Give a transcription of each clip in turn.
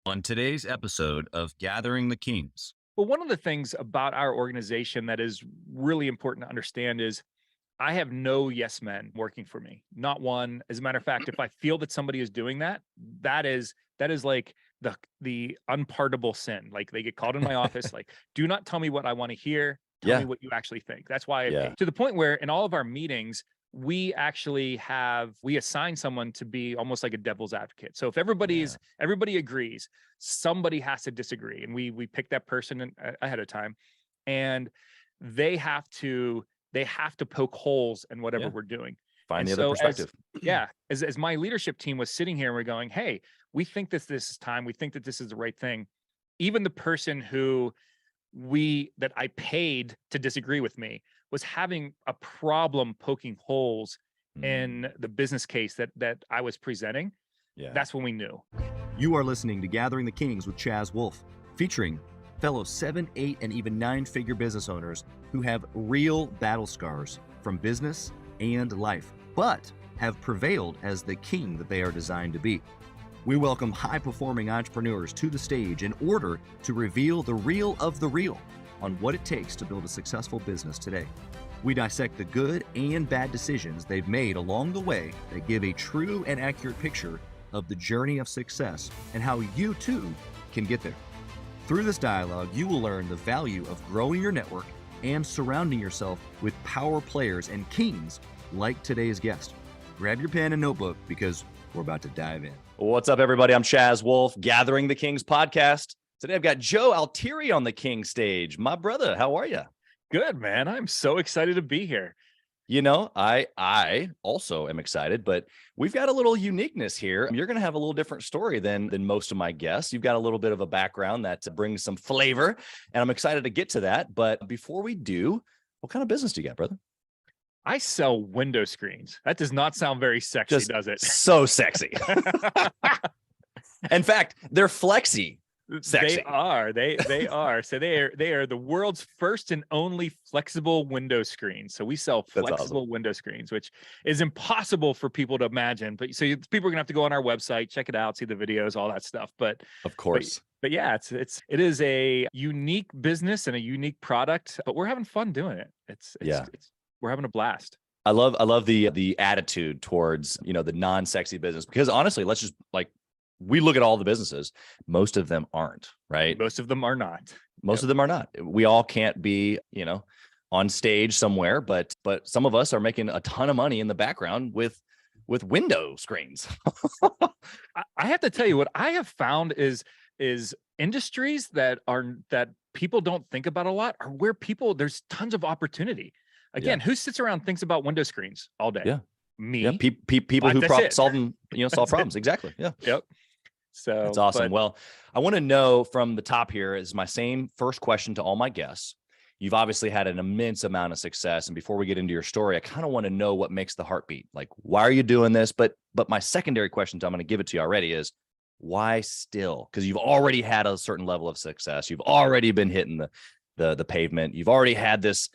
on today's episode of Gathering the Kings. Well, one of the things about our organization that is really important to understand is I have no yes men working for me. Not one. As a matter of fact, if I feel that somebody is doing that, that is like the unpardonable sin. Like they get called in my office, like, do not tell me what I want to hear. Tell me Yeah. what you actually think. That's why I Yeah. pay. To the point where in all of our meetings, we assign someone to be almost like a devil's advocate. So if Yeah. everybody agrees, somebody has to disagree, and we pick that person ahead of time, and they have to poke holes in whatever Yeah. we're doing. Find And the other so perspective. as my leadership team was sitting here and we're going, hey, we think this is time, we think that this is the right thing. Even the person that I paid to disagree with me was having a problem poking holes in Mm, the business case that I was presenting. yeah. That's when we knew. You are listening to Gathering the Kings with Chaz, Wolfe, featuring fellow 7, 8, and even 9-figure business owners who have real battle scars from business and life, but have prevailed as the king that they are designed to be. We welcome high-performing entrepreneurs to the stage in order to reveal the real of the real on what it takes to build a successful business today. We dissect the good and bad decisions they've made along the way that give a true and accurate picture of the journey of success and how you too can get there. Through this dialogue, you will learn the value of growing your network and surrounding yourself with power players and kings like today's guest. Grab your pen and notebook because we're about to dive in. What's up, everybody? I'm Chaz Wolfe, Gathering the Kings podcast. Today, I've got Joe Altieri on the King stage. My brother, how are you? Good, man. I'm so excited to be here. You know, I also am excited, but we've got a little uniqueness here. You're going to have a little different story than most of my guests. You've got a little bit of a background that brings some flavor, and I'm excited to get to that. But before we do, what kind of business do you got, brother? I sell window screens. That does not sound very sexy, Just does it? so sexy. In fact, they're flexy. Sexy. They are. They are. So they are the world's first and only flexible window screens. So we sell That's flexible window screens, which is impossible for people to imagine. But people are gonna have to go on our website, check it out, see the videos, all that stuff. But Of course. but yeah, it is a unique business and a unique product. But we're having fun doing it. We're having a blast. I love the attitude towards, the non-sexy business, because honestly, let's just we look at all the businesses, most of them aren't, right? Most of them are not. Most of them are not. We all can't be, on stage somewhere, but some of us are making a ton of money in the background with window screens. I have to tell you, what I have found is industries that people don't think about a lot are where there's tons of opportunity. Again, who sits around and thinks about window screens all day? Yeah. Me. Yeah. People who solve problems. Exactly. Yeah. Yep. So that's awesome. Well, I want to know from the top here is my same first question to all my guests. You've obviously had an immense amount of success. And before we get into your story, I kind of want to know what makes the heartbeat. Like, why are you doing this? But my secondary question, I'm going to give it to you already, is why still? Because you've already had a certain level of success. You've already been hitting the pavement. You've already had this,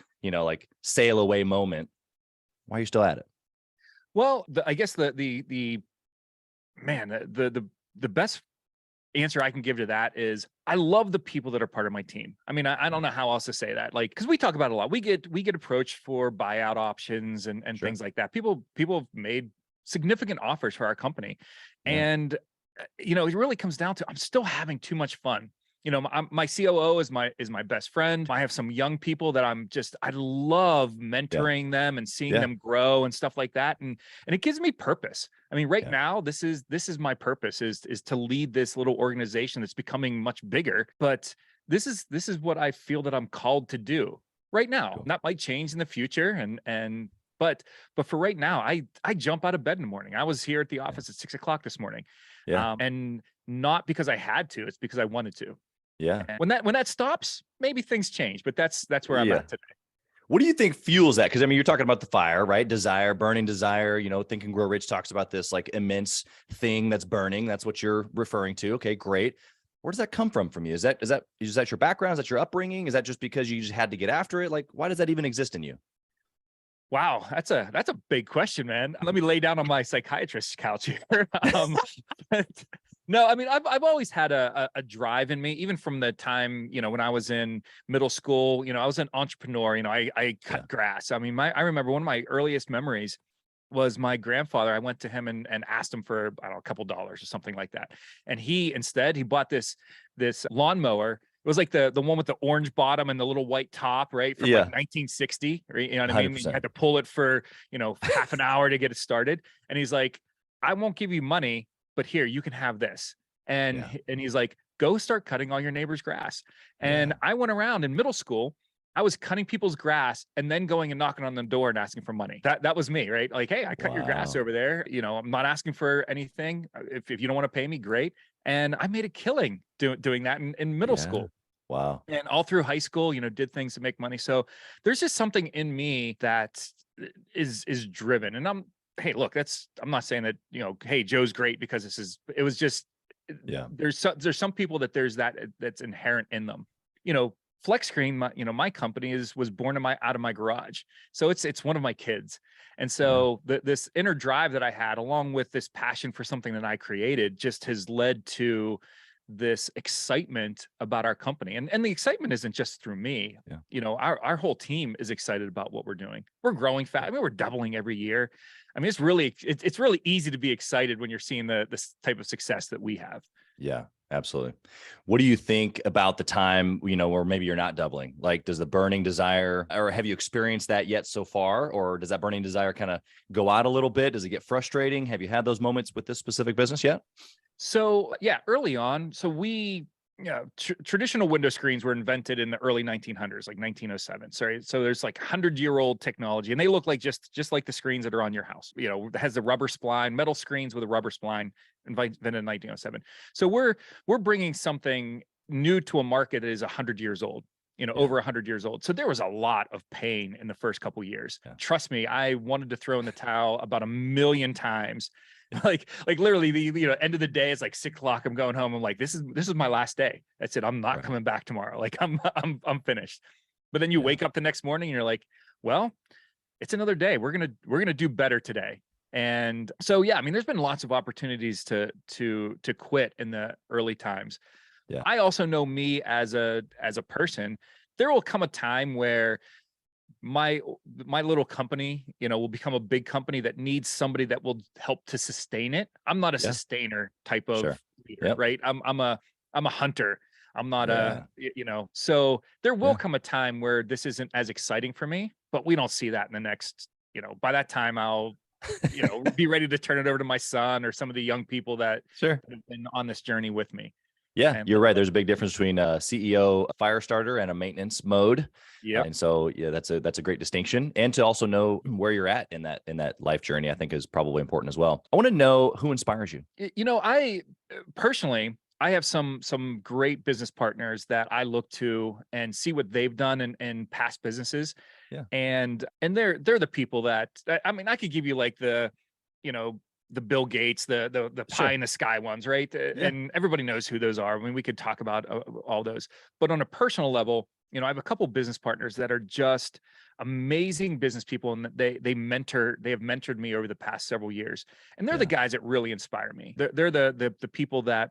sail away moment. Why are you still at it? Well, I guess the best answer I can give to that is I love the people that are part of my team. I mean, I don't know how else to say that. Like, because we talk about it a lot. We get approached for buyout options and Sure. things like that. People have made significant offers for our company, Yeah. and it really comes down to I'm still having too much fun. My COO is my best friend. I have some young people that I love mentoring them and seeing them grow and stuff like that. And it gives me purpose. I mean, right now, this is my purpose is to lead this little organization that's becoming much bigger. But this is what I feel that I'm called to do right now. Cool. That might change in the future. But for right now, I jump out of bed in the morning. I was here at the office at 6:00 this morning. Yeah. And not because I had to, it's because I wanted to. Yeah. And when that stops, maybe things change, but that's where I'm at today. What do you think fuels that? Because I mean, you're talking about the fire, right? Desire, burning desire. Think and Grow Rich talks about this like immense thing that's burning. That's what you're referring to. Okay, great. Where does that come from you? Is that your background? Is that your upbringing? Is that just because you just had to get after it? Like, why does that even exist in you? Wow, that's a big question, man. Let me lay down on my psychiatrist's couch here. No, I mean, I've always had a drive in me, even from the time, when I was in middle school. I was an entrepreneur. I cut grass. I mean, I remember one of my earliest memories was my grandfather. I went to him and asked him for, I don't know, a couple dollars or something like that. And he bought this lawnmower. It was like the one with the orange bottom and the little white top, right? From like 1960, right? You know what I mean? 100%. You had to pull it for, half an hour to get it started. And he's like, I won't give you money, but here, you can have this. And he's like, go start cutting all your neighbor's grass. And I went around in middle school. I was cutting people's grass and then going and knocking on the door and asking for money. That was me, right? Like, hey, I cut your grass over there. I'm not asking for anything. If you don't want to pay me, great. And I made a killing doing that in middle school. Wow. And all through high school, did things to make money. So there's just something in me that is driven. And hey, look, I'm not saying that, hey, Joe's great because it was just, there's some people that's inherent in them. Flex Screen, my company was born out of my garage. So it's one of my kids. And so this inner drive that I had, along with this passion for something that I created, just has led to this excitement about our company. And the excitement isn't just through me. Our whole team is excited about what we're doing. We're growing fast. I mean, we're doubling every year. I mean, it's really easy to be excited when you're seeing this type of success that we have. Yeah, absolutely. What do you think about the time, where maybe you're not doubling? Like, does the burning desire, or have you experienced that yet so far? Or does that burning desire kind of go out a little bit? Does it get frustrating? Have you had those moments with this specific business yet? So early on, traditional window screens were invented in the early 1900s, like 1907. Sorry. So there's like 100-year-old technology, and they look like just like the screens that are on your house. It has the rubber spline, metal screens with a rubber spline, invented in 1907. So we're bringing something new to a market that is 100 years old. Over 100 years old. So there was a lot of pain in the first couple of years. Trust me, I wanted to throw in the towel about 1,000,000 times. Like literally the end of the day, it's like 6 o'clock. I'm going home. I'm like, this is my last day. That's it. I'm not coming back tomorrow. Like I'm finished. But then you wake up the next morning and you're like, well, it's another day. We're gonna do better today. And so I mean, there's been lots of opportunities to quit in the early times. I also know me as a person. There will come a time where my little company, will become a big company that needs somebody that will help to sustain it. I'm not a sustainer type of leader, right? I'm a hunter. I'm not so there will come a time where this isn't as exciting for me, but we don't see that in the next, by that time I'll, be ready to turn it over to my son or some of the young people that have been on this journey with me. Yeah, you're right. There's a big difference between a CEO fire starter and a maintenance mode. And so, that's a great distinction. And to also know where you're at in that life journey, I think is probably important as well. I want to know who inspires you. I personally, I have some great business partners that I look to and see what they've done in past businesses. And they're the people that, I mean, I could give you like the Bill Gates, the pie in the sky ones, right? And everybody knows who those are. I mean, we could talk about all those, but on a personal level, I have a couple business partners that are just amazing business people, and they have mentored me over the past several years. And they're the guys that really inspire me. They're the people that,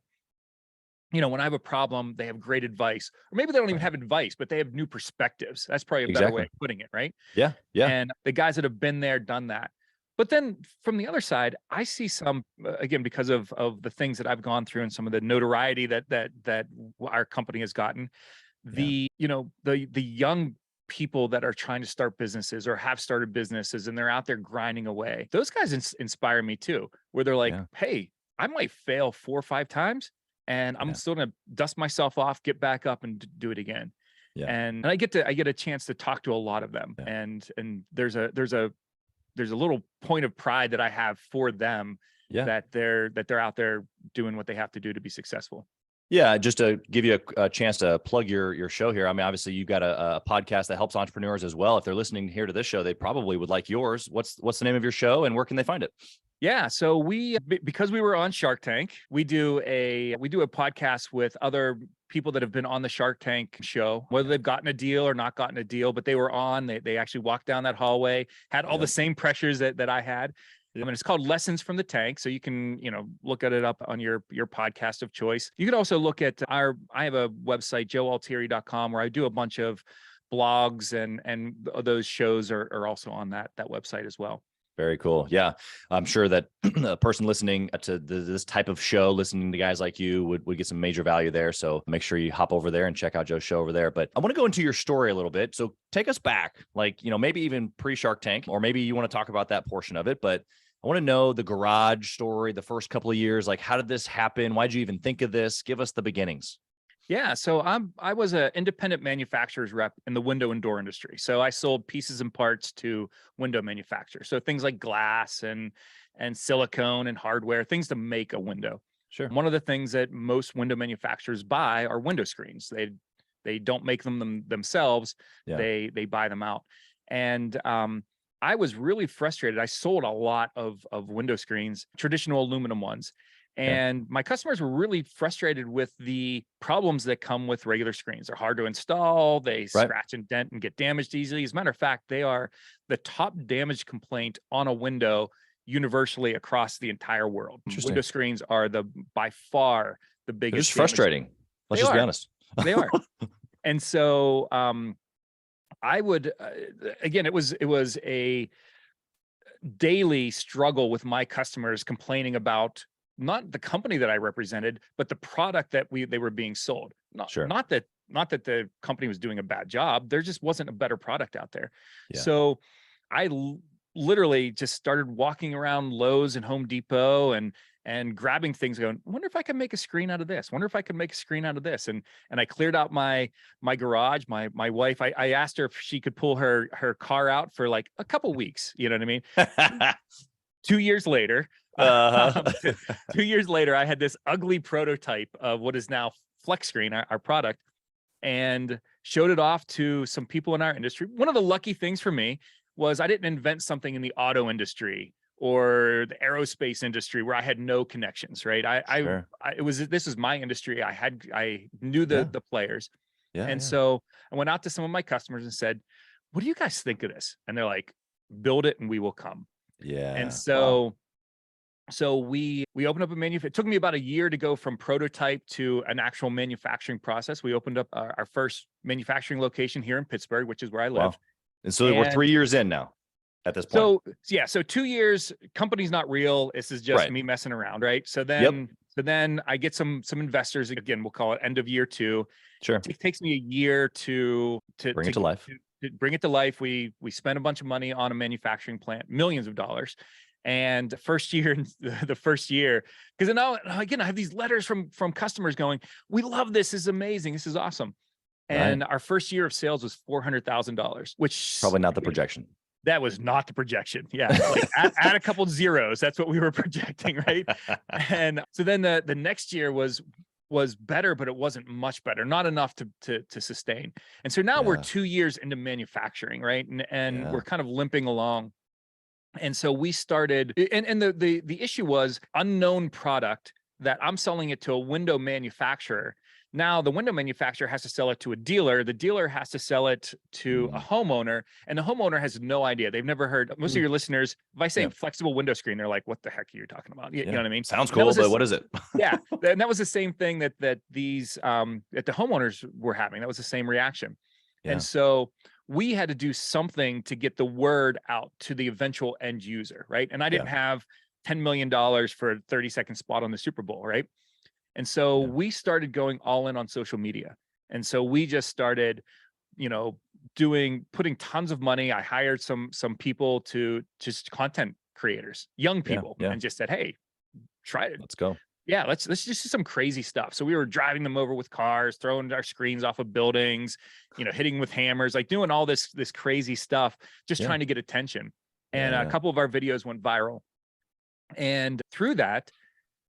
when I have a problem, they have great advice, or maybe they don't even have advice, but they have new perspectives. That's probably a better way of putting it, right? Yeah. And the guys that have been there, done that. But then from the other side, I see some, again, because of the things that I've gone through and some of the notoriety that our company has gotten, the young people that are trying to start businesses or have started businesses, and they're out there grinding away. Those guys inspire me too, where they're like, hey, I might fail 4 or 5 times and I'm still going to dust myself off, get back up and do it again. And I get a chance to talk to a lot of them. And there's a little point of pride that I have for them that they're out there doing what they have to do to be successful. Yeah, just to give you a chance to plug your show here. I mean, obviously you've got a podcast that helps entrepreneurs as well. If they're listening here to this show, they probably would like yours. What's the name of your show and where can they find it? Yeah, so because we were on Shark Tank, we do a podcast with other people that have been on the Shark Tank show, whether they've gotten a deal or not gotten a deal, but they were on. They actually walked down that hallway, had all the same pressures that I had. I mean, it's called Lessons from the Tank. So you can, look at it up on your podcast of choice. You can also look at I have a website, joealtieri.com, where I do a bunch of blogs, and those shows are also on that website as well. Very cool. Yeah. I'm sure that a person listening to this type of show, listening to guys like you would get some major value there. So make sure you hop over there and check out Joe's show over there. But I want to go into your story a little bit. So take us back, like, maybe even pre-Shark Tank, or maybe you want to talk about that portion of it, but I want to know the garage story, the first couple of years. Like, how did this happen? Why'd you even think of this? Give us the beginnings. Yeah. So I was an independent manufacturer's rep in the window and door industry. So I sold pieces and parts to window manufacturers. So things like glass and silicone and hardware, things to make a window. Sure. One of the things that most window manufacturers buy are window screens. They don't make them themselves. Yeah. They buy them out. And I was really frustrated. I sold a lot of window screens, traditional aluminum ones. And my customers were really frustrated with the problems that come with regular screens. They're hard to install. They scratch and dent and get damaged easily. As a matter of fact, they are the top damage complaint on a window universally across the entire world. Window screens are by far the biggest. It's frustrating. Let's just be honest. They are. And so I would, again, it was a daily struggle with my customers complaining about not the company that I represented, but the product that they were being sold. Not that the company was doing a bad job. There just wasn't a better product out there. Yeah. So I literally just started walking around Lowe's and Home Depot and grabbing things, going, wonder if I can make a screen out of this. Wonder if I can make a screen out of this. And I cleared out my garage. My wife, I asked her if she could pull her car out for like a couple weeks. You know what I mean? 2 years later, 2 years later, I had this ugly prototype of what is now Flex Screen, our product, and showed it off to some people in our industry. One of the lucky things for me was I didn't invent something in the auto industry or the aerospace industry where I had no connections, right? This was my industry. I knew the players. So I went out to some of my customers and said, what do you guys think of this? And they're like, build it and we will come. Yeah. And so we opened up a manufacturing. It took me about a year to go from prototype to an actual manufacturing process. We opened up our first manufacturing location here in Pittsburgh, which is where I live. Wow. And so we're 3 years in now at this point. So 2 years, company's not real. This is just me messing around, right? So then I get some investors. Again, we'll call it end of year 2. Sure. It takes me a year to bring it to life. To bring it to life. We spent a bunch of money on a manufacturing plant, millions of dollars. And the first year, because now again, I have these letters from customers going, we love this. This is amazing. This is awesome. And our first year of sales was $400,000, which probably not the projection. That was not the projection. Yeah. Like add a couple zeros. That's what we were projecting. Right. And so then the next year was better, but it wasn't much better, not enough to sustain. And so now we're 2 years into manufacturing. Right. And we're kind of limping along. And so we started, and the issue was unknown product that I'm selling it to a window manufacturer. Now the window manufacturer has to sell it to a dealer. The dealer has to sell it to a homeowner, and the homeowner has no idea. They've never heard. Most of your listeners, if I say flexible window screen, they're like, "What the heck are you talking about?" You know what I mean? Sounds cool, but what is it? Yeah, and that was the same thing that the homeowners were having. That was the same reaction, and so we had to do something to get the word out to the eventual end user, right? And I didn't have $10 million for a 30-second spot on the Super Bowl, right? And so we started going all in on social media. And so we just started, putting tons of money. I hired some people to just content creators, young people, and just said, hey, try it. Let's go. Yeah, let's just do some crazy stuff. So we were driving them over with cars, throwing our screens off of buildings, hitting with hammers, like doing all this crazy stuff, just trying to get attention. And a couple of our videos went viral. And through that,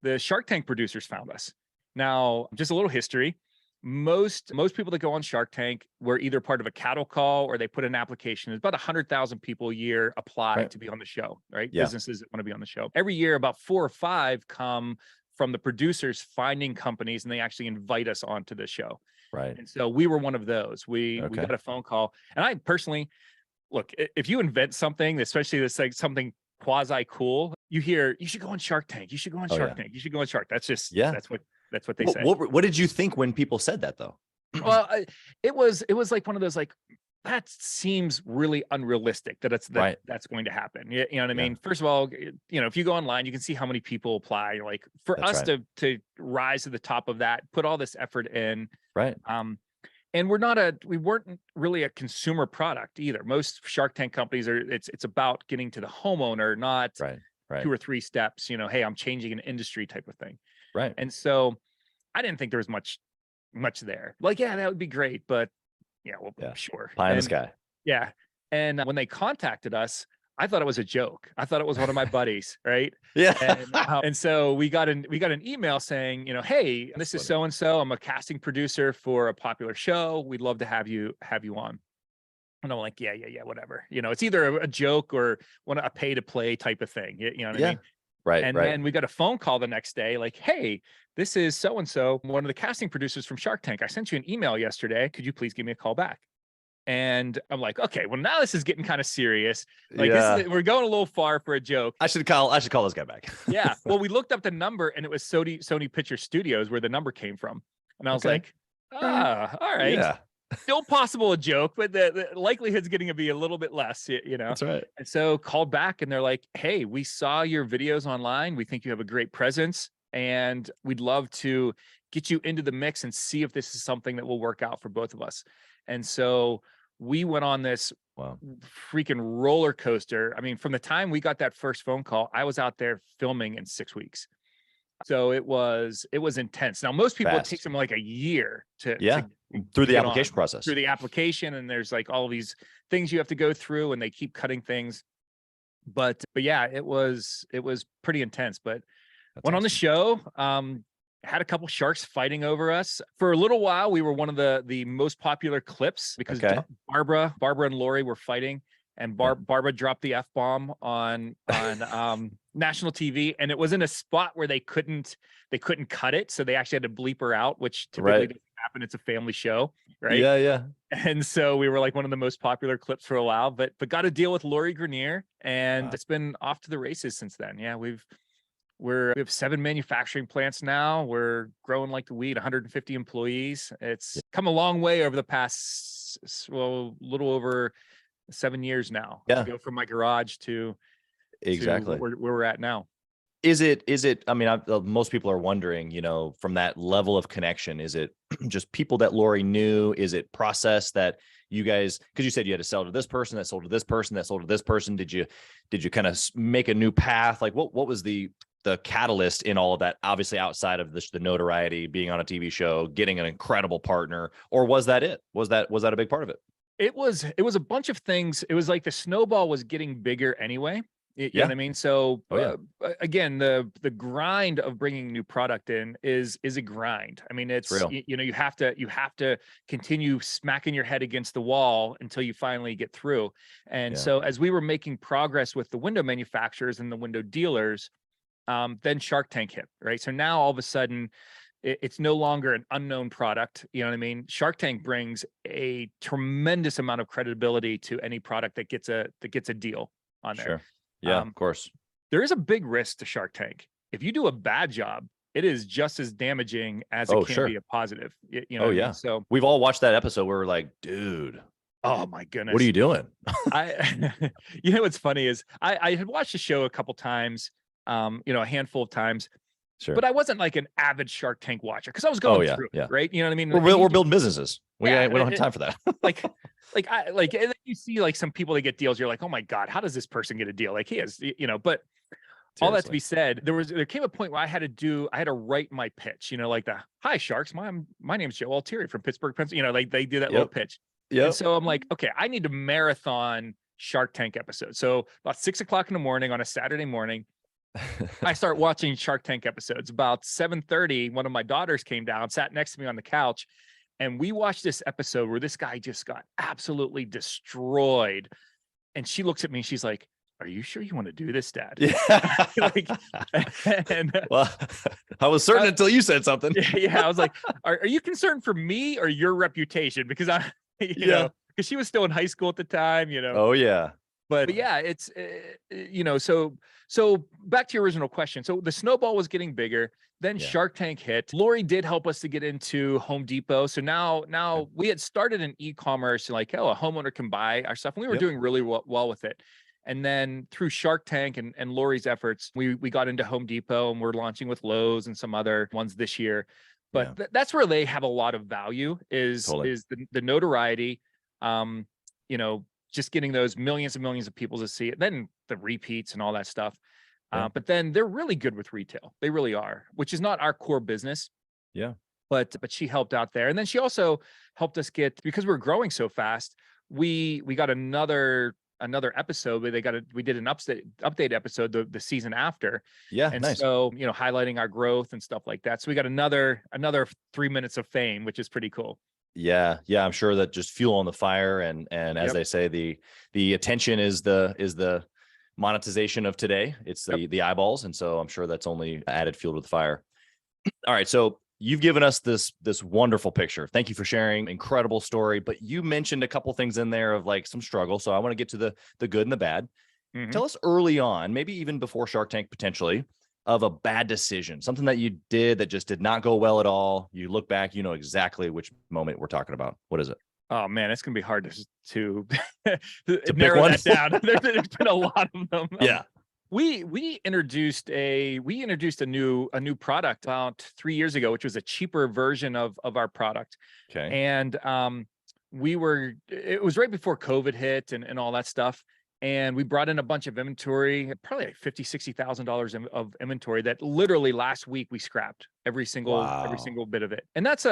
the Shark Tank producers found us. Now, just a little history. Most people that go on Shark Tank were either part of a cattle call or they put an application. There's about 100,000 people a year apply to be on the show, right? Yeah. Businesses that want to be on the show. Every year, about 4 or 5 come from the producers finding companies, and they actually invite us onto the show. Right. And so we were one of those. We got a phone call. And I personally, look, if you invent something, especially that's like something quasi cool, you hear, you should go on Shark Tank. You should go on Shark Tank. You should go on Shark. That's just, that's what they say. What did you think when people said that though? Well, it was like one of those, like, that seems really unrealistic that that's going to happen. You know what I mean? First of all, you know, if you go online, you can see how many people apply. Like, for us to rise to the top of that, put all this effort in. Right. And we weren't really a consumer product either. Most Shark Tank companies it's about getting to the homeowner, not 2 or 3 steps, you know, hey, I'm changing an industry type of thing. Right. And so I didn't think there was much there. Like, yeah, that would be great, but sure. Pie in the sky. Yeah. And when they contacted us, I thought it was a joke. I thought it was one of my buddies, right? Yeah. And so we got an email saying, you know, hey, this is so-and-so. I'm a casting producer for a popular show. We'd love to have you on. And I'm like, yeah, whatever. You know, it's either a joke or a pay to play type of thing. You know what I mean? Right. And then we got a phone call the next day, like, hey, this is so-and-so, one of the casting producers from Shark Tank. I sent you an email yesterday. Could you please give me a call back? And I'm like, okay, well, now this is getting kind of serious. Like, we're going a little far for a joke. I should call this guy back. Yeah. Well, we looked up the number and it was Sony Picture Studios where the number came from. And I was like, all right. Yeah. Still possible a joke, but the likelihood's getting to be a little bit less, you know? That's right. And so called back and they're like, hey, we saw your videos online. We think you have a great presence and we'd love to get you into the mix and see if this is something that will work out for both of us. And so we went on this freaking roller coaster. I mean, from the time we got that first phone call, I was out there filming in 6 weeks. So it was intense. Now, most people, it takes them like a year to through the application process. Through the application, and there's like all these things you have to go through, and they keep cutting things. But yeah, it was pretty intense. But went on the show, had a couple sharks fighting over us. For a little while, we were one of the most popular clips because Barbara and Lori were fighting. And Barbara dropped the F-bomb on national TV, and it was in a spot where they couldn't cut it, so they actually had to bleep her out, which typically doesn't happen. It's a family show, right? Yeah. And so we were like one of the most popular clips for a while, but got to deal with Lori Grenier, and it's been off to the races since then. Yeah, we have 7 manufacturing plants now. We're growing like the weed, 150 employees. It's come a long way over the past, little over 7 years now. Yeah. To go from my garage to where we're at now. Is it, I mean, most people are wondering, you know, from that level of connection, is it just people that Lori knew? Is it process that you guys, because you said you had to sell to this person, that sold to this person, that sold to this person. Did you kind of make a new path? Like what was the catalyst in all of that, obviously outside of the notoriety, being on a TV show, getting an incredible partner, or was that it? Was that a big part of it? It was a bunch of things. It was like the snowball was getting bigger anyway. You know what I mean? So again, the grind of bringing new product in is a grind. I mean, it's real. You know, you have to continue smacking your head against the wall until you finally get through. And so as we were making progress with the window manufacturers and the window dealers, then Shark Tank hit, right? So now all of a sudden it's no longer an unknown product. You know what I mean? Shark Tank brings a tremendous amount of credibility to any product that gets a deal on there. Sure. Yeah, of course. There is a big risk to Shark Tank. If you do a bad job, it is just as damaging as it can be a positive. You know what I mean? So we've all watched that episode where we're like, dude, oh my goodness, what are you doing? You know, what's funny is I had watched the show a couple times, you know, a handful of times. Sure. But I wasn't like an avid Shark Tank watcher because I was going through it, right? You know what I mean? We're building businesses. We don't have time for that. and then you see like some people that get deals. You're like, oh my God, how does this person get a deal? Like he has, you know, but all that to be said, there came a point where I had to write my pitch, you know, like hi Sharks, my name's Joe Altieri from Pittsburgh, Pennsylvania. You know, like they do that little pitch. Yeah. And so I'm like, okay, I need to marathon Shark Tank episodes. So about 6 o'clock in the morning on a Saturday morning, I start watching Shark Tank episodes. About 7:30, one of my daughters came down, sat next to me on the couch, and we watched this episode where this guy just got absolutely destroyed. And she looks at me, she's like, "Are you sure you want to do this, Dad?" Yeah. Well, I was certain until you said something. Yeah, I was like, "Are you concerned for me or your reputation?" Because you know, because she was still in high school at the time, you know. Oh yeah. But yeah, it's, so back to your original question. So the snowball was getting bigger. Then Yeah. Shark Tank hit. Lori did help us to get into Home Depot. So now we had started an e-commerce, like, a homeowner can buy our stuff. And we were doing really well with it. And then through Shark Tank and Lori's efforts, we got into Home Depot, and we're launching with Lowe's and some other ones this year. But that's where they have a lot of value is the notoriety, just getting those millions and millions of people to see it, then the repeats and all that stuff. But then they're really good with retail. They really are, which is not our core business. Yeah. But she helped out there. And then she also helped us get, because we're growing so fast, we got another episode where we did an update episode the season after. Yeah. And nice. so, highlighting our growth and stuff like that. So we got another 3 minutes of fame, which is pretty cool. Yeah. I'm sure that just fuel on the fire, and as they say, the attention is the monetization of today. It's the eyeballs, and so I'm sure that's only added fuel to the fire. All right, so you've given us this wonderful picture. Thank you for sharing. Incredible story. But you mentioned a couple things in there of like some struggle. So I want to get to the good and the bad. Mhm. Tell us early on, maybe even before Shark Tank potentially, of a bad decision, something that you did that just did not go well at all. You look back, you know exactly which moment we're talking about. What is it? Oh man, it's gonna be hard to pick narrow one? that down. There's been a lot of them. Yeah. We introduced a new product about 3 years ago, which was a cheaper version of our product. Okay. And it was right before COVID hit and all that stuff. And we brought in a bunch of inventory, probably like $50,000-$60,000 of inventory that literally last week we scrapped every single bit of it. And that's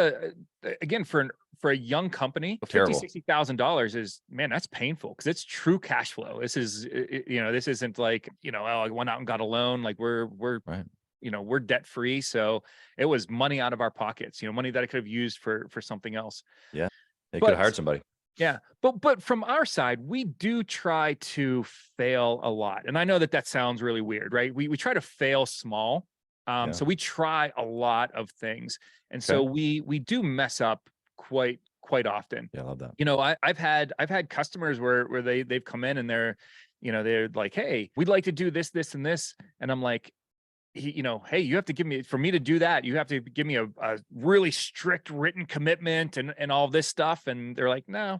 again, for a young company, $50,000-$60,000 is, man, that's painful because it's true cash flow. This is, this isn't like, I went out and got a loan. Like we're right. We're debt free. So it was money out of our pockets, money that I could have used for something else. Yeah. They could have hired somebody. Yeah. But from our side, we do try to fail a lot. And I know that sounds really weird, right? We try to fail small. So we try a lot of things. And so we do mess up quite often. Yeah, I love that. I've had customers where they've come in and they're like, hey, we'd like to do this, and this. And I'm like, hey, you have to give me, for me to do that, you have to give me a really strict written commitment and all this stuff. And they're like, no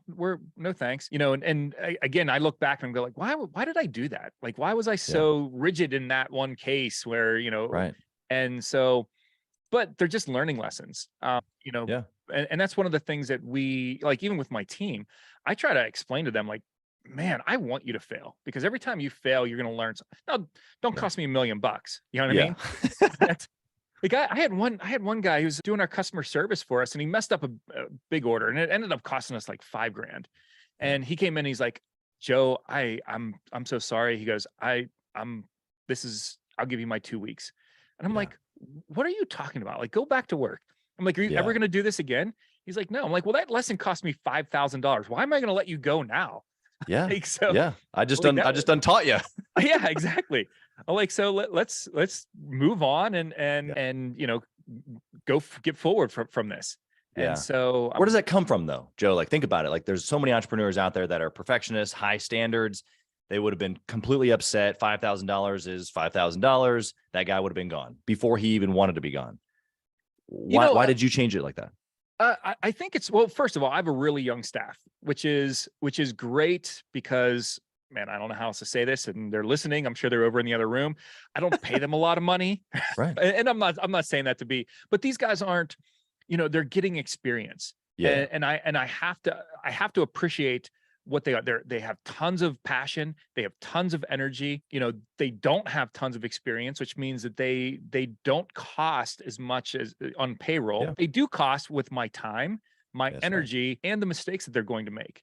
thanks. And again, I look back and go like, why did I do that? Like, why was I so rigid in that one case where, right. And so, but they're just learning lessons, and that's one of the things that we, like, even with my team, I try to explain to them, like, man, I want you to fail because every time you fail, you're going to learn something. Now, don't cost me $1 million. You know what I mean? That's, like I had one guy who was doing our customer service for us, and he messed up a big order, and it ended up costing us like $5,000. And he came in, he's like, Joe, I'm so sorry. He goes, I'll give you my 2 weeks. And I'm like, what are you talking about? Like, go back to work. I'm like, are you ever going to do this again? He's like, no. I'm like, well, that lesson cost me $5,000. Why am I going to let you go now? Yeah. Like, so I just untaught you. Yeah, exactly. I'm like, so let's move on and go get forward from this. Yeah. And so where does that come from though, Joe? Like, think about it. Like, there's so many entrepreneurs out there that are perfectionists, high standards. They would have been completely upset. $5,000 is $5,000. That guy would have been gone before he even wanted to be gone. Why did you change it like that? I think well, first of all, I have a really young staff, which is great because, man, I don't know how else to say this, and they're listening. I'm sure they're over in the other room. I don't pay them a lot of money, right? And I'm not saying that to be, but these guys aren't, they're getting experience. Yeah. And I have to appreciate what they are. They have tons of passion. They have tons of energy. They don't have tons of experience, which means that they don't cost as much as on payroll. Yeah. They do cost with my time, my energy, and the mistakes that they're going to make.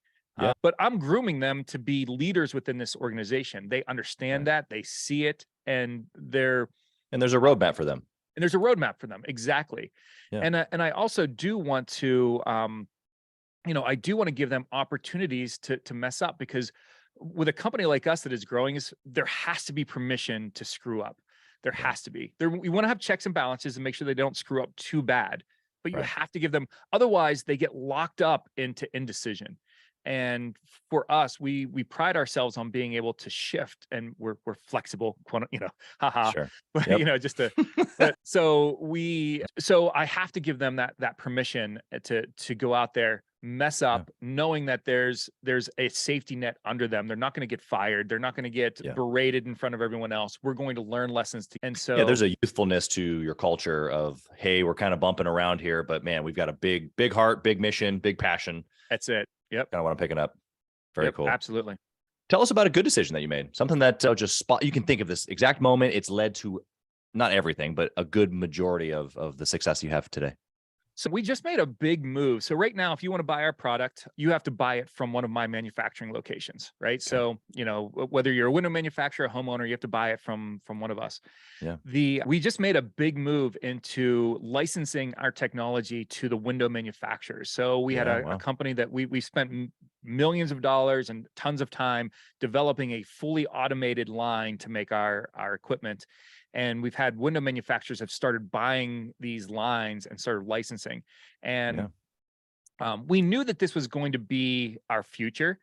But I'm grooming them to be leaders within this organization. They understand that, they see it, and there's a roadmap for them. Exactly. Yeah. And I also do want to, I do want to give them opportunities to mess up, because with a company like us that is growing, there has to be permission to screw up. There has to be. We want to have checks and balances and make sure they don't screw up too bad, but you have to give them, otherwise they get locked up into indecision. And for us, we pride ourselves on being able to shift, and we're flexible, haha. Sure. But Yep. just to so I have to give them that permission to go out there, mess up, knowing that there's a safety net under them. They're not going to get fired. They're not going to get berated in front of everyone else. We're going to learn lessons. And so there's a youthfulness to your culture of, hey, we're kind of bumping around here, but man, we've got a big heart, big mission, big passion. That's it. Yep. Kind of what I'm picking up. Very cool. Absolutely. Tell us about a good decision that you made. Something that you can think of this exact moment. It's led to not everything, but a good majority of the success you have today. So we just made a big move. So right now, if you want to buy our product, you have to buy it from one of my manufacturing locations, right? Okay. So, whether you're a window manufacturer, a homeowner, you have to buy it from one of us. Yeah. We just made a big move into licensing our technology to the window manufacturers. So we had a company that we spent millions of dollars and tons of time developing a fully automated line to make our equipment. And we've had window manufacturers have started buying these lines and started licensing. And we knew that this was going to be our future.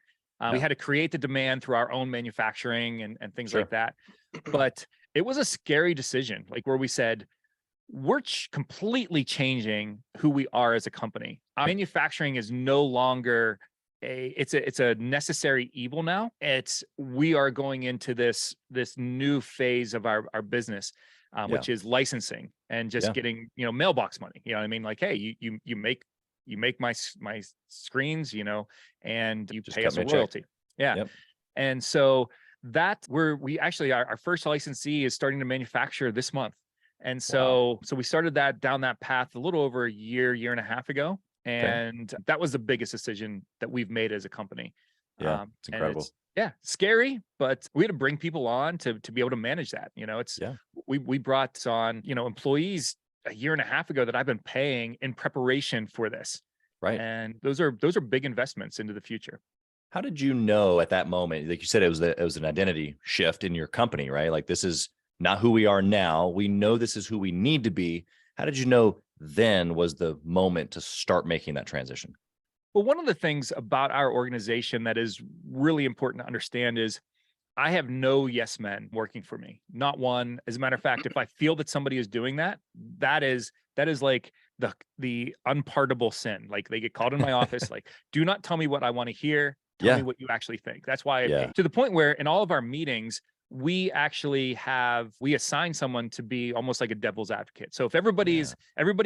We had to create the demand through our own manufacturing and things like that. But it was a scary decision, like where we said, we're completely changing who we are as a company. Our manufacturing is no longer it's a necessary evil now. We are going into this new phase of our business, which is licensing and just getting, mailbox money. You know what I mean? Like, hey, you make my screens, and you just pay us a royalty. Yeah. Yep. And so we actually, our first licensee is starting to manufacture this month. And so we started down that path a little over a year and a half ago. And that was the biggest decision that we've made as a company. Yeah, it's incredible. Scary, but we had to bring people on to be able to manage that. We brought on, employees a year and a half ago that I've been paying in preparation for this. Right. And those are big investments into the future. How did you know at that moment, like you said, it was an identity shift in your company, right? Like, this is not who we are now. We know this is who we need to be. How did you know then was the moment to start making that transition? Well, one of the things about our organization that is really important to understand is I have no yes men working for me. Not one. As a matter of fact, if I feel that somebody is doing that is like the unpardonable sin. Like, they get called in my office, like, do not tell me what I want to hear. Tell me what you actually think. That's why to the point where in all of our meetings, we assign someone to be almost like a devil's advocate. So if everybody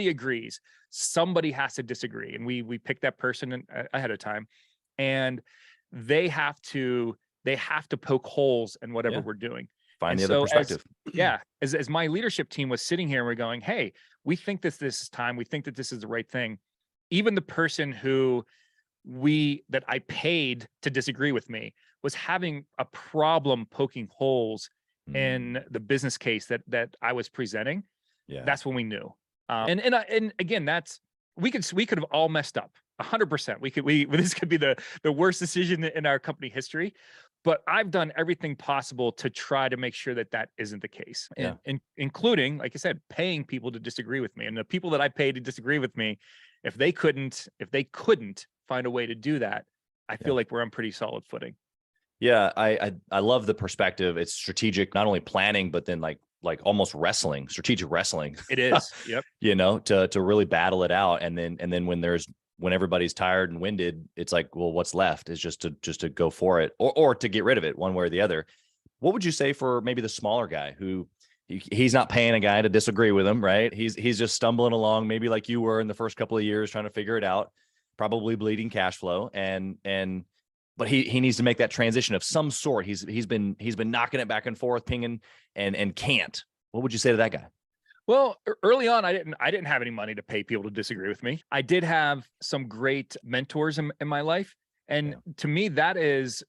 agrees, somebody has to disagree. And we pick that person ahead of time, and they have to poke holes in whatever we're doing. Find the other perspective. As my leadership team was sitting here and we're going, hey, we think this is time. We think that this is the right thing. Even the person that I paid to disagree with me was having a problem poking holes in the business case that I was presenting. Yeah. That's when we knew. And again, we could have all messed up 100%. This could be the worst decision in our company history, but I've done everything possible to try to make sure that isn't the case. And including, like I said, paying people to disagree with me. And the people that I paid to disagree with me, if they couldn't find a way to do that, I feel like we're on pretty solid footing. Yeah, I love the perspective. It's strategic, not only planning, but then like almost strategic wrestling. It is. Yep. To really battle it out. And then when everybody's tired and winded, it's like, well, what's left is just to go for it or to get rid of it one way or the other. What would you say for maybe the smaller guy who he's not paying a guy to disagree with him, right? He's just stumbling along, maybe like you were in the first couple of years trying to figure it out, probably bleeding cash flow. But he needs to make that transition of some sort. He's been knocking it back and forth, pinging and can't. What would you say to that guy? Well, early on, I didn't have any money to pay people to disagree with me. I did have some great mentors in my life. And to me, that is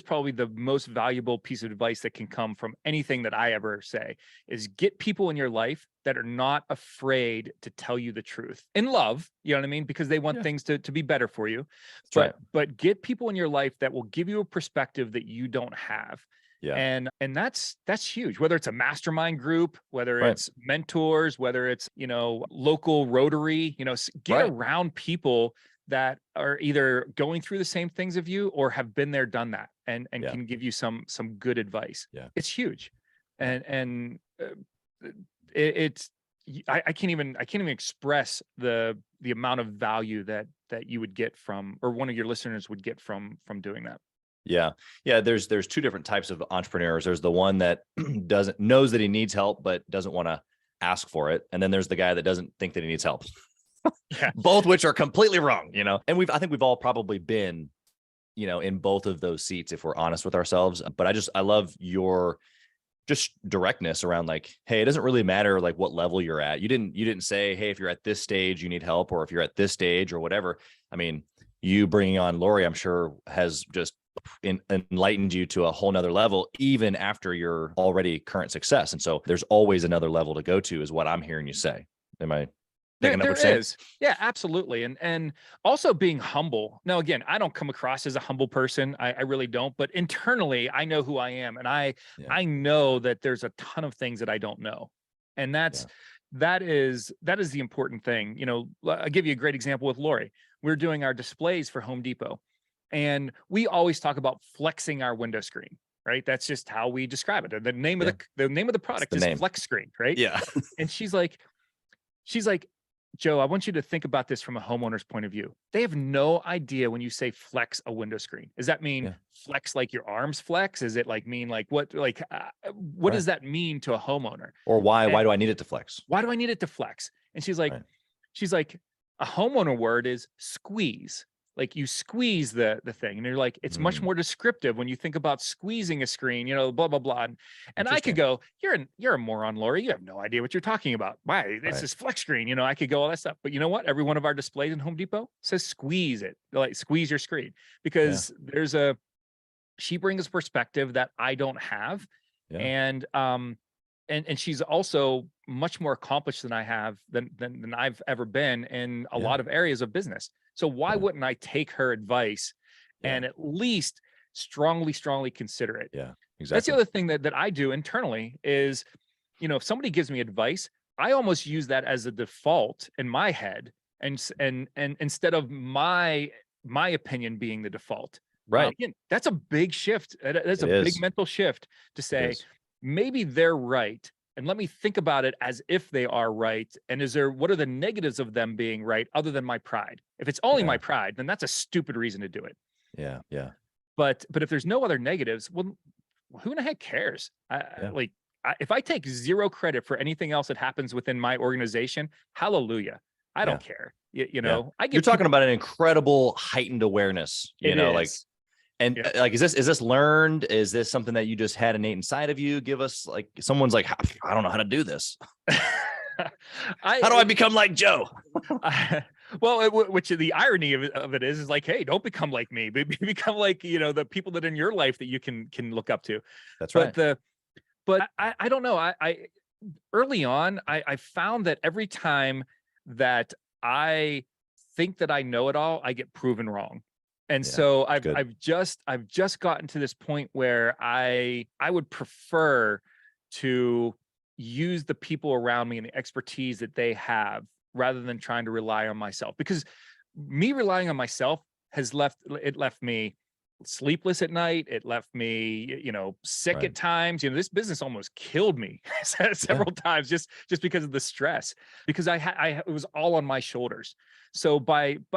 probably the most valuable piece of advice that can come from anything that I ever say, is get people in your life that are not afraid to tell you the truth in love, you know what I mean? Because they want things to be better for you. But get people in your life that will give you a perspective that you don't have. Yeah. And that's huge, whether it's a mastermind group, whether it's mentors, whether it's, local Rotary, get around people that are either going through the same things of you or have been there, done that, and can give you some good advice. Yeah. It's huge. Yeah. And I can't even express the amount of value that you would get from, or one of your listeners would get from doing that. Yeah. Yeah. There's two different types of entrepreneurs. There's the one that knows that he needs help, but doesn't want to ask for it. And then there's the guy that doesn't think that he needs help. Yeah. Both which are completely wrong, you know? And I think we've all probably been, you know, in both of those seats if we're honest with ourselves. But I love your just directness around like, hey, it doesn't really matter like what level you're at. You didn't say, hey, if you're at this stage, you need help, or if you're at this stage or whatever. I mean, you bringing on Lori, I'm sure has just enlightened you to a whole nother level, even after your already current success. And so there's always another level to go to, is what I'm hearing you say. Am I picking up what you're saying? Yeah, absolutely. And also being humble. Now, again, I don't come across as a humble person. I really don't, but internally I know who I am. And I know that there's a ton of things that I don't know. And that is the important thing. You know, I'll give you a great example with Lori. We're doing our displays for Home Depot, and we always talk about flexing our window screen, right? That's just how we describe it. The name of the product is Flex Screen, right? Yeah. And she's like, Joe, I want you to think about this from a homeowner's point of view. They have no idea when you say flex a window screen. Does that mean flex like your arms flex? Is it like mean like what does that mean to a homeowner? Or why do I need it to flex? Why do I need it to flex? And she's like, a homeowner word is squeeze. Like you squeeze the thing, and you're like, it's much more descriptive when you think about squeezing a screen, you know, blah, blah, blah. And I could go, you're a moron, Lori. You have no idea what you're talking about. Why? This is flex screen. You know, I could go all that stuff. But you know what? Every one of our displays in Home Depot says squeeze it, like squeeze your screen, because she brings a perspective that I don't have. Yeah. And she's also much more accomplished than I have than I've ever been in a lot of areas of business. So why wouldn't I take her advice and at least strongly consider it? Yeah, exactly. That's the other thing that I do internally is, you know, if somebody gives me advice, I almost use that as a default in my head, and instead of my opinion being the default. Right. Again, that's a big shift. That's a big mental shift to say, maybe they're right. And let me think about it as if they are right. And what are the negatives of them being right other than my pride? If it's only my pride, then that's a stupid reason to do it. Yeah. Yeah. But if there's no other negatives, well, who in the heck cares? If I take zero credit for anything else that happens within my organization, hallelujah. I don't care. You know, you're talking about an incredible heightened awareness, you know, like, and like, is this learned? Is this something that you just had innate inside of you? Give us like, someone's like, I don't know how to do this. How do I become like Joe? Which the irony of it is like, hey, don't become like me. Become like, you know, the people that in your life that you can look up to. That's right. But I don't know. I early on, I found that every time that I think that I know it all, I get proven wrong. And so I've just gotten to this point where I would prefer to use the people around me and the expertise that they have rather than trying to rely on myself, because me relying on myself left me sleepless at night. It left me, you know, sick at times. You know, this business almost killed me several times just because of the stress, because it was all on my shoulders. So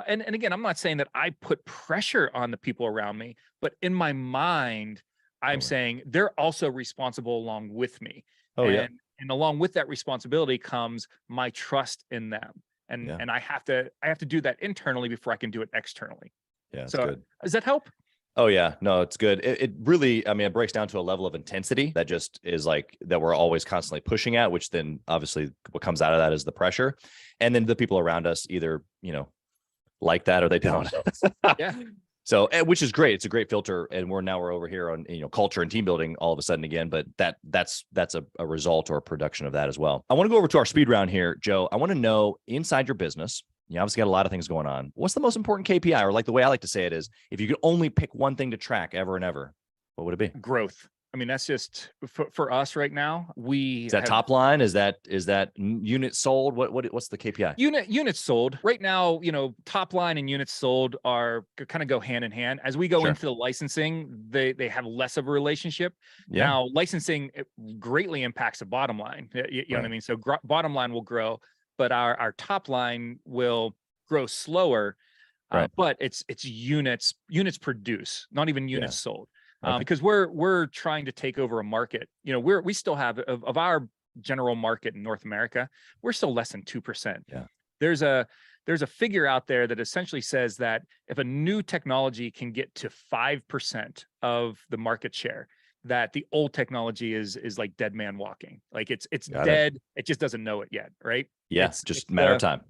and again, I'm not saying that I put pressure on the people around me, but in my mind, I'm saying they're also responsible along with me. And along with that responsibility comes my trust in them. And I have to do that internally before I can do it externally. Yeah. So good. Does that help? Oh yeah, no, it's good. It really, I mean, it breaks down to a level of intensity that just is like that we're always constantly pushing at, which then obviously what comes out of that is the pressure. And then the people around us either, you know, like that or they don't. Yeah. So, which is great. It's a great filter. And we're over here on, you know, culture and team building all of a sudden again, but that's a result or a production of that as well. I want to go over to our speed round here, Joe. I want to know, inside your business, you obviously got a lot of things going on. What's the most important KPI? Or like the way I like to say it is, if you could only pick one thing to track ever and ever, what would it be? Growth. I mean, that's just for us right now. Is that top line? Is that units sold? What's the KPI? Units sold right now. Top line and units sold are kind of go hand in hand. As we go into the licensing, they have less of a relationship. Now, licensing greatly impacts the bottom line. You know what I mean? So bottom line will grow, but our top line will grow slower. But it's units produced, not even units sold. Because we're trying to take over a market. We still have of our general market in North America, we're still less than 2%. There's a figure out there that essentially says that if a new technology can get to 5% of the market share, that the old technology is like dead man walking. Like it's dead. It just doesn't know it yet, right? It's just a matter of time.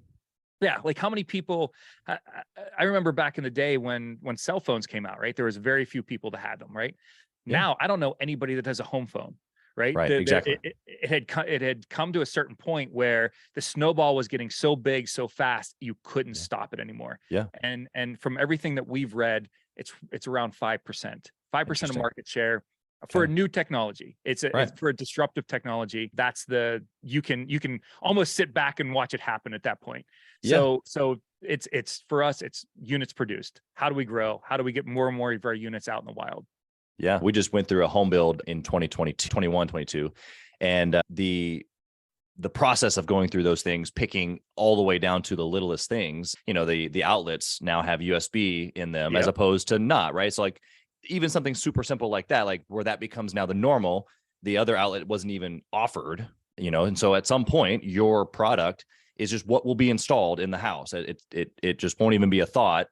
Yeah, like how many people? I remember back in the day when cell phones came out, right? There was very few people that had them, right? Now I don't know anybody that has a home phone, right? Exactly. It had come to a certain point where the snowball was getting so big, so fast, you couldn't stop it anymore. And from everything that we've read, it's around 5%, 5% of market share. For a new technology, it's for a disruptive technology. That's you can almost sit back and watch it happen at that point. So it's for us, it's units produced. How do we grow? How do we get more and more of our units out in the wild? Yeah, we just went through a home build in 2022, 21, 22, and the process of going through those things, picking all the way down to the littlest things. The outlets now have USB in them as opposed to not, right? So like, even something super simple like that, like where that becomes now the normal, the other outlet wasn't even offered, and so at some point your product is just what will be installed in the house. It just won't even be a thought.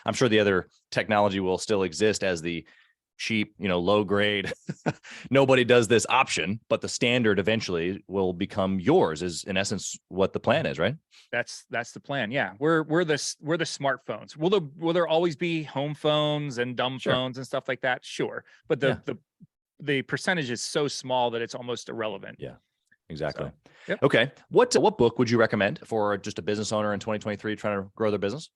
I'm sure the other technology will still exist as the cheap, low grade, nobody does this option, but the standard eventually will become yours, is in essence what the plan is, right? That's the plan. Yeah. We're the smartphones. Will there always be home phones and dumb phones and stuff like that? Sure. But the percentage is so small that it's almost irrelevant. Yeah, exactly. So, okay. What book would you recommend for just a business owner in 2023 trying to grow their business?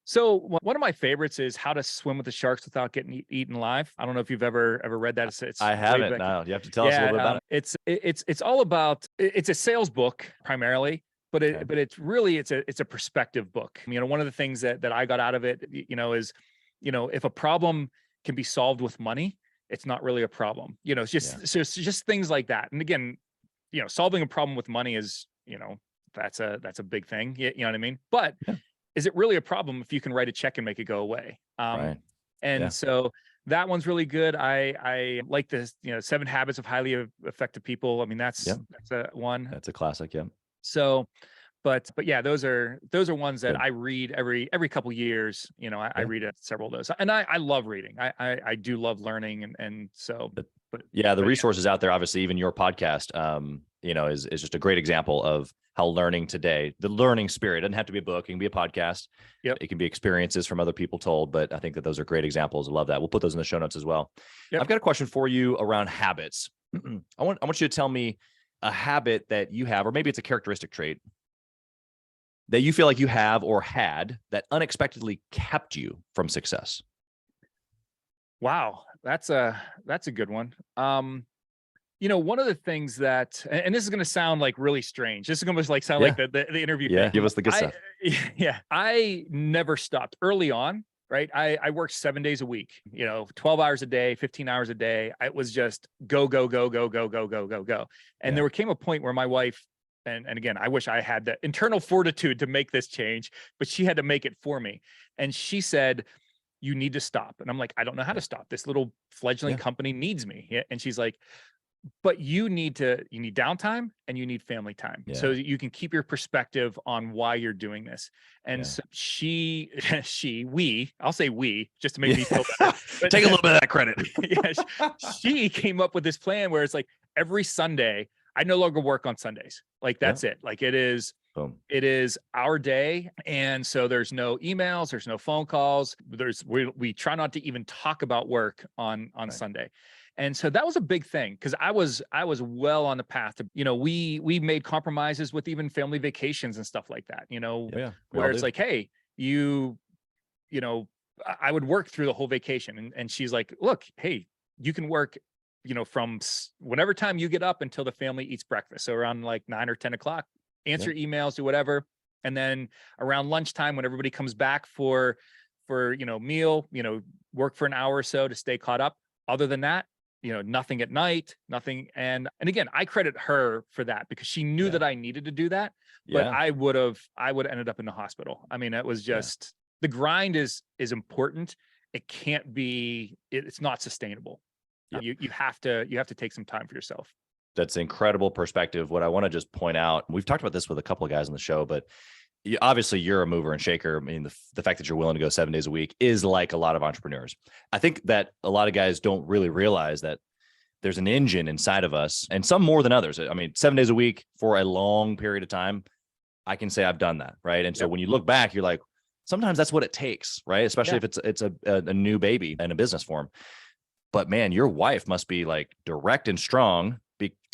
So one of my favorites is How to Swim with the Sharks Without Getting Eaten Alive. I don't know if you've ever read that. I haven't. No, you have to tell us a little bit about it. It's all about. It's a sales book primarily, but it's really it's a perspective book. One of the things that I got out of it, is, if a problem can be solved with money, it's not really a problem. It's just so it's just things like that. And again, solving a problem with money is, that's a big thing. You know what I mean? But is it really a problem if you can write a check and make it go away? So that one's really good. I like this, 7 Habits of Highly Effective People. I mean, that's a one. That's a classic. Yeah. So, but yeah, those are ones that I read every couple years. I read several of those, and I love reading. I do love learning, and so. The resources out there, obviously, even your podcast, is just a great example of how learning today, the learning spirit, doesn't have to be a book, it can be a podcast. It can be experiences from other people told, but I think that those are great examples. I love that. We'll put those in the show notes as well. I've got a question for you around habits. I want you to tell me a habit that you have, or maybe it's a characteristic trait that you feel like you have or had that unexpectedly kept you from success. Wow, that's a good one. One of the things that, and this is going to sound like really strange. This is going to sound like the interview. Yeah, give us the good stuff. I never stopped early on. Right. I worked 7 days a week, 12 hours a day, 15 hours a day. It was just go, go, go, go, go, go, go, go, go. And there came a point where my wife, and again, I wish I had the internal fortitude to make this change, but she had to make it for me. And she said, you need to stop. And I'm like, I don't know how to stop. This little fledgling company needs me. And she's like, but you need downtime and you need family time so you can keep your perspective on why you're doing this. And so I'll say we, just to make me feel better. But, take a little bit of that credit. She came up with this plan where it's like every Sunday, I no longer work on Sundays. Like that's it. Like it is our day. And so there's no emails, there's no phone calls. We try not to even talk about work on Sunday. And so that was a big thing because I was well on the path to, we made compromises with even family vacations and stuff like that, where it's like, hey, I would work through the whole vacation. And she's like, look, hey, you can work from whatever time you get up until the family eats breakfast. So around like 9 or 10 o'clock, answer emails, do whatever. And then around lunchtime, when everybody comes back for meal, work for an hour or so to stay caught up. Other than that, nothing at night, nothing. And again, I credit her for that because she knew that I needed to do that, but I would have ended up in the hospital. I mean, it was just, the grind is important. It can't be, it's not sustainable. You have to take some time for yourself. That's incredible perspective. What I want to just point out, we've talked about this with a couple of guys on the show, but obviously you're a mover and shaker. I mean, the fact that you're willing to go 7 days a week is like a lot of entrepreneurs. I think that a lot of guys don't really realize that there's an engine inside of us, and some more than others. I mean, 7 days a week for a long period of time, I can say I've done that, right? And so when you look back, you're like, sometimes that's what it takes, right? Especially if it's a new baby in a business form. But man, your wife must be like direct and strong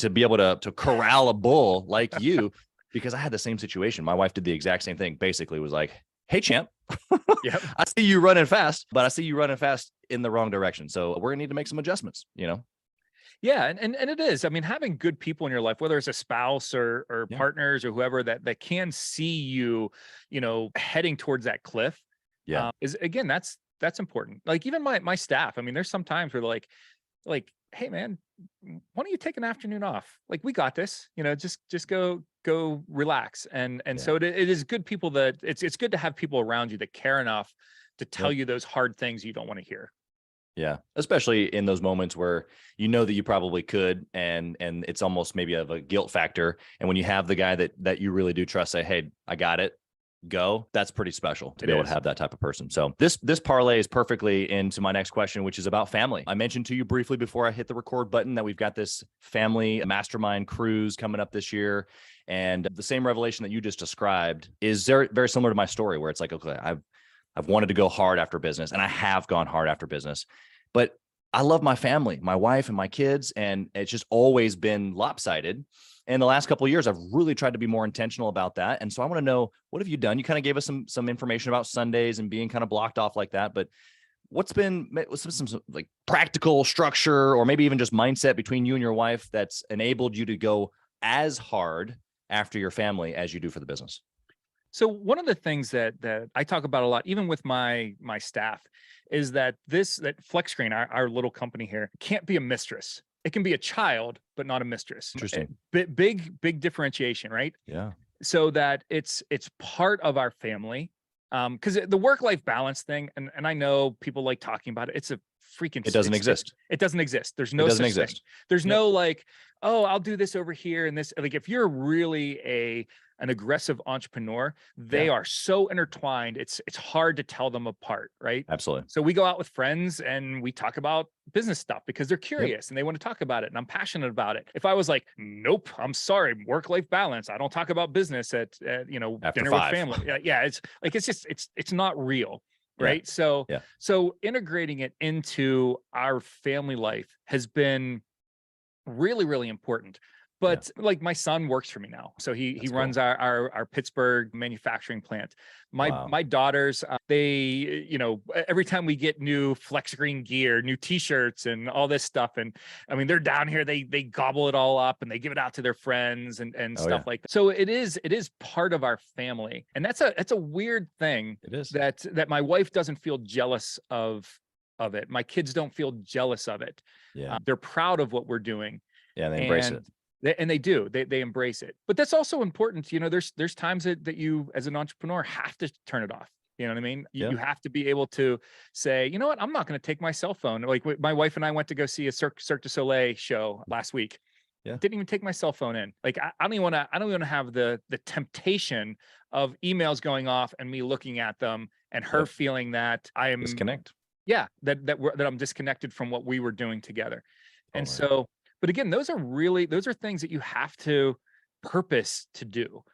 to be able to corral a bull like you, because I had the same situation. My wife did the exact same thing. Basically was like, hey, champ, I see you running fast, but I see you running fast in the wrong direction. So we're gonna need to make some adjustments, Yeah. And it is, I mean, having good people in your life, whether it's a spouse or partners or whoever that can see you, heading towards that cliff. Is, again, that's important. Like even my staff, I mean, there's some times where like, hey man, why don't you take an afternoon off? Like, we got this, just go relax. And so it is good people that it's good to have people around you that care enough to tell you those hard things you don't want to hear. Yeah. Especially in those moments where that you probably could, and it's almost maybe of a guilt factor. And when you have the guy that you really do trust say, hey, I got it, go, that's pretty special to be able to have that type of person. So this parlays perfectly into my next question, which is about family. I mentioned to you briefly before I hit the record button that we've got this family mastermind cruise coming up this year. And the same revelation that you just described is very, very similar to my story, where it's like, okay, I've wanted to go hard after business, and I have gone hard after business, but I love my family, my wife and my kids, and it's just always been lopsided. And the last couple of years, I've really tried to be more intentional about that. And so I want to know, what have you done? You kind of gave us some information about Sundays and being kind of blocked off like that, but what's been some like practical structure, or maybe even just mindset between you and your wife that's enabled you to go as hard after your family as you do for the business? So one of the things that I talk about a lot, even with my staff, is that Flex Screen, our little company here, can't be a mistress. It can be a child, but not a mistress. Interesting. Big differentiation, right? Yeah. So that it's part of our family. Because the work-life balance thing, and I know people like talking about it. It doesn't exist. It doesn't exist. There's no such thing. There's no like, oh, I'll do this over here and this. Like, if you're really an aggressive entrepreneur, they are so intertwined. It's hard to tell them apart, right? Absolutely. So we go out with friends and we talk about business stuff because they're curious and they want to talk about it, and I'm passionate about it. If I was like, nope, I'm sorry, work-life balance, I don't talk about business at After dinner 5. with family. It's like it's not real. Right. So integrating it into our family life has been really, really important. But like, my son works for me now. So he runs our Pittsburgh manufacturing plant. My daughters, they, every time we get new Flex Screen gear, new t-shirts and all this stuff. And I mean, they're down here, they gobble it all up and they give it out to their friends and stuff like that. So it is part of our family. And that's a weird thing. It is that my wife doesn't feel jealous of it. My kids don't feel jealous of it. Yeah. They're proud of what we're doing. Yeah. They embrace it. And they do, they embrace it. But that's also important. There's times that you, as an entrepreneur, have to turn it off. You know what I mean? You have to be able to say, you know what, I'm not going to take my cell phone. Like, my wife and I went to go see a Cirque du Soleil show last week. Yeah. Didn't even take my cell phone in. Like, I don't even want to have the temptation of emails going off and me looking at them and her feeling that I am disconnect. Yeah. That I'm disconnected from what we were doing together. And so, but again, those are things that you have to purpose to do.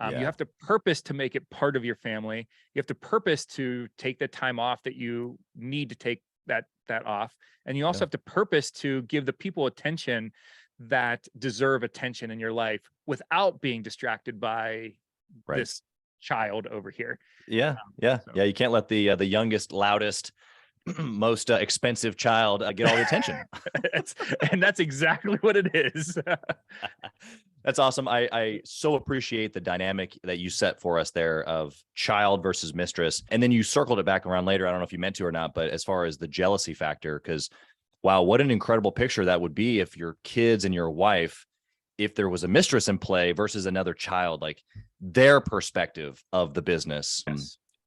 You have to purpose to make it part of your family. You have to purpose to take the time off that you need to take that off. And you also have to purpose to give the people attention that deserve attention in your life without being distracted by this child over here. Yeah. You can't let the youngest, loudest most expensive child get all the attention. And that's exactly what it is. That's awesome. I so appreciate the dynamic that you set for us there of child versus mistress. And then you circled it back around later. I don't know if you meant to or not, but as far as the jealousy factor, because wow, what an incredible picture that would be if your kids and your wife, if there was a mistress in play versus another child, like their perspective of the business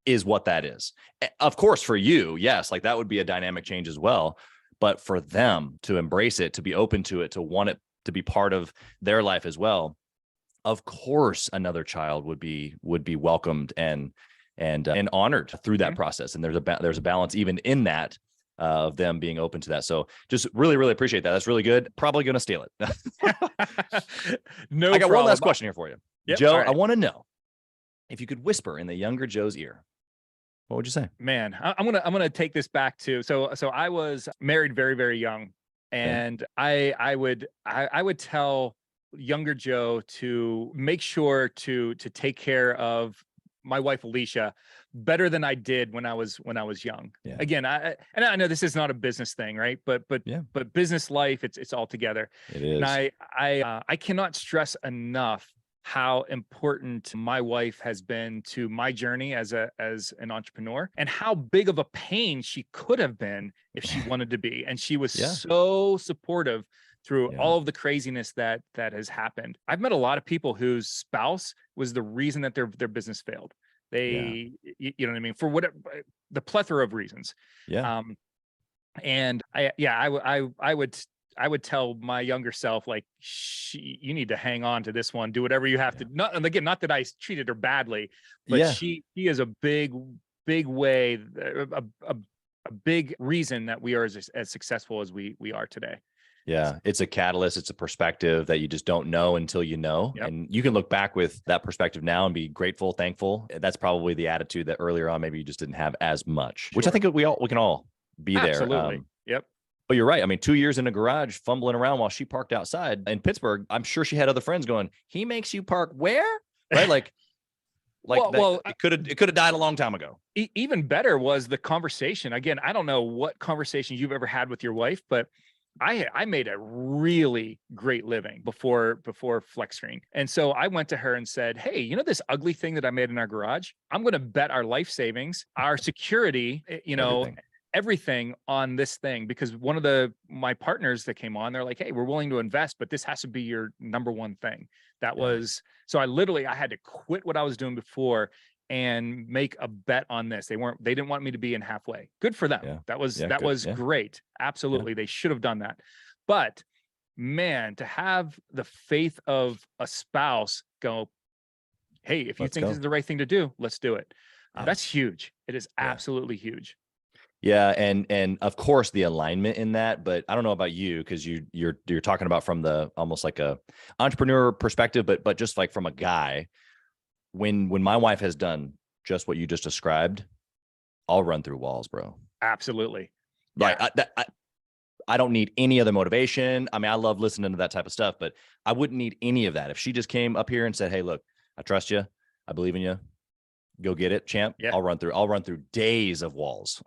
is what that is. Of course, for you, yes, like that would be a dynamic change as well. But for them to embrace it, to be open to it, to want it to be part of their life as well, of course, another child would be welcomed and honored through that process. And there's a balance even in that of them being open to that. So just really, really appreciate that. That's really good. Probably going to steal it. No, I got problem. one last question here for you, Yep. Joe. Right. I want to know if you could whisper in the younger Joe's ear, what would you say? Man, I'm gonna take this back to so I was married very, very young, and I would tell younger Joe to make sure to take care of my wife Alicia better than I did when I was young. Yeah. Again, I know this is not a business thing, right? But business life, it's all together. It is. And I cannot stress enough how important my wife has been to my journey as an entrepreneur, and how big of a pain she could have been if she wanted to be. And she was so supportive through all of the craziness that has happened. I've met a lot of people whose spouse was the reason that their business failed. They, you know what I mean? For whatever, the plethora of reasons. Yeah. And I would tell my younger self, like, you need to hang on to this one, do whatever you have to. And again, not that I treated her badly, but she is a big way, a big reason that we are as successful as we are today. Yeah, it's a catalyst. It's a perspective that you just don't know until you know. Yep. And you can look back with that perspective now and be grateful, thankful. That's probably the attitude that earlier on maybe you just didn't have as much, which I think we can all be there. Absolutely. Yep. But you're right. I mean, 2 years in a garage fumbling around while she parked outside in Pittsburgh, I'm sure she had other friends going, he makes you park where? Right? It could have died a long time ago. Even better was the conversation. Again, I don't know what conversation you've ever had with your wife, but I made a really great living before FlexScreen. And so I went to her and said, hey, you know, this ugly thing that I made in our garage, I'm going to bet our life savings, our security, everything on this thing, because one of my partners that came on, they're like, hey, we're willing to invest, but this has to be your number one thing. So I had to quit what I was doing before and make a bet on this. They didn't want me to be in halfway. Good for them. Yeah. That was great. Absolutely. Yeah. They should have done that. But man, to have the faith of a spouse go, hey, if you think this is the right thing to do, let's do it. That's huge. It is absolutely huge. Yeah. And of course the alignment in that, but I don't know about you, because you're talking about from the almost like a entrepreneur perspective, but just like from a guy, when my wife has done just what you just described, I'll run through walls, bro. Absolutely. Like I don't need any other motivation. I mean, I love listening to that type of stuff, but I wouldn't need any of that. If she just came up here and said, hey, look, I trust you. I believe in you. Go get it, champ. Yeah. I'll run through days of walls.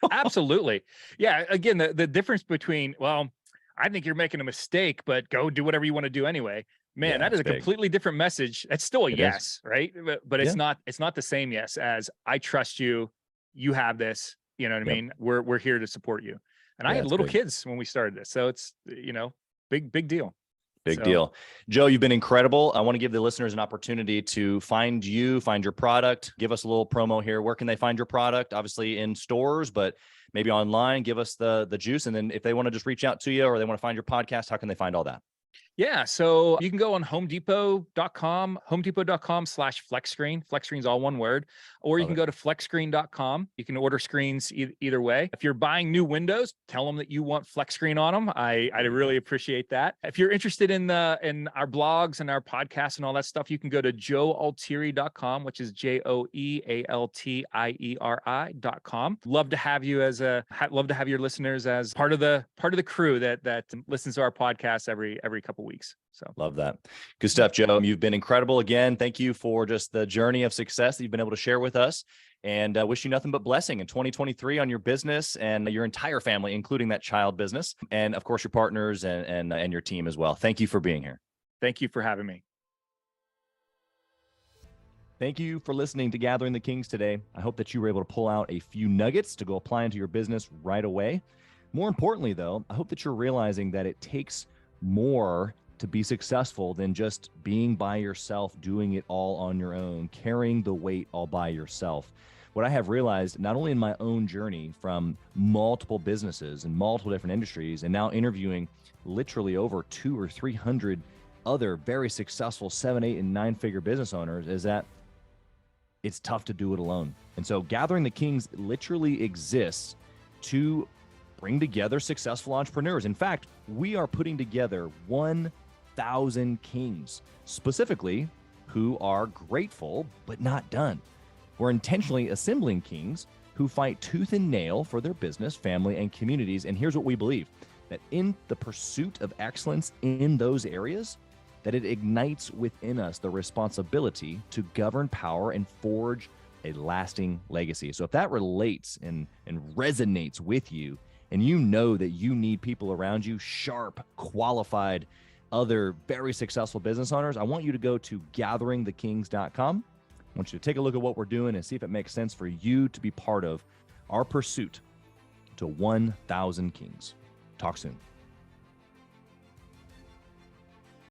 Absolutely. Yeah. Again, the difference between, well, I think you're making a mistake, but go do whatever you want to do anyway. Man, that is a completely different message. That's still a yes, right? But it's not the same yes as I trust you. You have this, you know what I mean? We're here to support you. And I had little kids when we started this. So it's, big deal. Big deal. Joe, you've been incredible. I want to give the listeners an opportunity to find your product. Give us a little promo here. Where can they find your product? Obviously in stores, but maybe online. Give us the juice. And then if they want to just reach out to you or they want to find your podcast, how can they find all that? Yeah. So you can go on homedepot.com, homedepot.com/FlexScreen. FlexScreen's all one word, or you can go to flexscreen.com. You can order screens either way. If you're buying new windows, tell them that you want FlexScreen on them. I'd really appreciate that. If you're interested in our blogs and our podcasts and all that stuff, you can go to joealtieri.com, which is JoeAltieri.com. Love to have you love to have your listeners as part of the crew that listens to our podcast every couple weeks. So love that. Good stuff, Joe. You've been incredible. Again, thank you for just the journey of success that you've been able to share with us. and wish you nothing but blessing in 2023 on your business and your entire family, including that child business, and of course your partners and your team as well. Thank you for being here. Thank you for having me. Thank you for listening to Gathering the Kings today. I hope that you were able to pull out a few nuggets to go apply into your business right away. More importantly, though, I hope that you're realizing that it takes more to be successful than just being by yourself, doing it all on your own, carrying the weight all by yourself. What I have realized, not only in my own journey from multiple businesses and multiple different industries, and now interviewing literally over 200 or 300 other very successful 7, 8, and 9-figure business owners, is that it's tough to do it alone. And so Gathering the Kings literally exists to bring together successful entrepreneurs. In fact, we are putting together 1,000 kings, specifically who are grateful but not done. We're intentionally assembling kings who fight tooth and nail for their business, family, and communities. And here's what we believe, that in the pursuit of excellence in those areas, that it ignites within us the responsibility to govern power and forge a lasting legacy. So if that relates and resonates with you, and you know that you need people around you, sharp, qualified, other very successful business owners, I want you to go to gatheringthekings.com. I want you to take a look at what we're doing and see if it makes sense for you to be part of our pursuit to 1,000 kings. Talk soon.